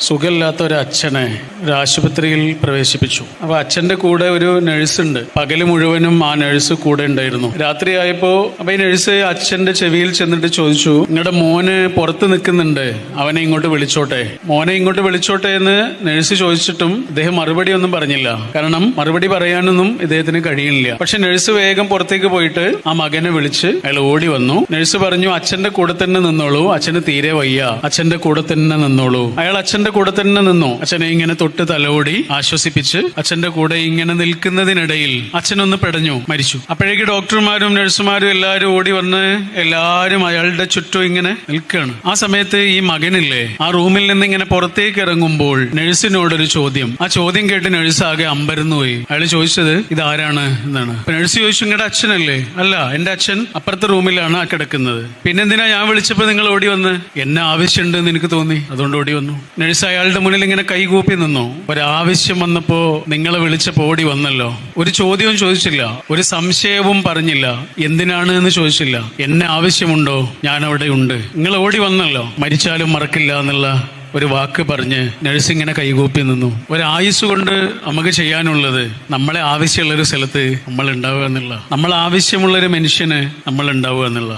സുഖമില്ലാത്ത ഒരു അച്ഛനെ ഒരു ആശുപത്രിയിൽ പ്രവേശിപ്പിച്ചു. അപ്പോൾ അച്ഛൻ്റെ കൂടെ ഒരു നഴ്സുണ്ട്. പകല് മുഴുവനും ആ നഴ്സ് കൂടെ ഉണ്ടായിരുന്നു. രാത്രിയായപ്പോൾ അപ്പോൾ ഈ നഴ്സ് അച്ഛൻ്റെ ചെവിയിൽ ചെന്നിട്ട് ചോദിച്ചു, നിങ്ങളുടെ മോന് പുറത്ത് നിൽക്കുന്നുണ്ട്, അവനെ ഇങ്ങോട്ട് വിളിച്ചോട്ടെ, മോനെ ഇങ്ങോട്ട് വിളിച്ചോട്ടെ എന്ന് നഴ്സ് ചോദിച്ചിട്ടും ഇദ്ദേഹം മറുപടി ഒന്നും പറഞ്ഞില്ല. കാരണം മറുപടി പറയാനൊന്നും ഇദ്ദേഹത്തിന് കഴിയില്ല. പക്ഷെ നഴ്സ് വേഗം പുറത്തേക്ക് പോയിട്ട് ആ മകനെ വിളിച്ച് അയാൾ ഓടി വന്നു. നഴ്സ് പറഞ്ഞു, അച്ഛന്റെ കൂടെ തന്നെ നിന്നോളൂ, അച്ഛന് തീരെ വയ്യ, അച്ഛന്റെ കൂടെ തന്നെ നിന്നോളൂ. അയാൾ അച്ഛന്റെ കൂടെ തന്നെ നിന്നു. അച്ഛനെ ഇങ്ങനെ തൊട്ട് തലോടി ആശ്വസിപ്പിച്ച് അച്ഛന്റെ കൂടെ ഇങ്ങനെ നിൽക്കുന്നതിനിടയിൽ അച്ഛനൊന്ന് പെടഞ്ഞു, മരിച്ചു. അപ്പോഴേക്ക് ഡോക്ടർമാരും നഴ്സുമാരും എല്ലാവരും ഓടി വന്ന് എല്ലാവരും അയാളുടെ ചുറ്റും ഇങ്ങനെ നിൽക്കുകയാണ്. ആ സമയത്ത് ഈ മകനില്ലേ ആ റൂമിൽ നിന്ന് ഇങ്ങനെ പുറത്തേക്ക് ഇറങ്ങുമ്പോൾ നഴ്സിനോടൊരു ചോദ്യം. ആ ചോദ്യം കേട്ട് നഴ്സ് ആകെ അമ്പരന്നു പോയി. അയാൾ ചോദിച്ചത് ഇതാരാണ് എന്നാണ്. നഴ്സ് ചോദിച്ചു, നിങ്ങളുടെ അച്ഛനല്ലേ? അല്ല, എന്റെ അച്ഛൻ അപ്പുറത്തെ റൂമിലാണ് കിടക്കുന്നത്. പിന്നെന്തിനാ ഞാൻ വിളിച്ചപ്പോ നിങ്ങൾ ഓടി വന്ന്? എന്നെ ആവശ്യമുണ്ടെന്ന് എനിക്ക് തോന്നി, അതുകൊണ്ട് ഓടി വന്നു. നഴ്സ് അയാളുടെ മുന്നിൽ ഇങ്ങനെ കൈകൂപ്പി നിന്നു. ഒരാവശ്യം വന്നപ്പോ നിങ്ങളെ വിളിച്ചപ്പോ ഓടി വന്നല്ലോ. ഒരു ചോദ്യവും ചോദിച്ചില്ല, ഒരു സംശയവും പറഞ്ഞില്ല, എന്തിനാണ് എന്ന് ചോദിച്ചില്ല. എന്നെ ആവശ്യമുണ്ടോ? ഞാൻ അവിടെ ഉണ്ട്, നിങ്ങൾ ഓടി വന്നല്ലോ, മരിച്ചാലും മറക്കില്ല എന്നുള്ള ഒരു വാക്ക് പറഞ്ഞ് നഴ്സ് ഇങ്ങനെ കൈകൂപ്പി നിന്നു. ഒരായുസ് കൊണ്ട് നമുക്ക് ചെയ്യാനുള്ളത് നമ്മളെ ആവശ്യമുള്ളൊരു സ്ഥലത്ത് നമ്മൾ ഉണ്ടാവുക എന്നുള്ള, നമ്മൾ ആവശ്യമുള്ളൊരു മനുഷ്യന് നമ്മൾ ഉണ്ടാവുക എന്നുള്ള.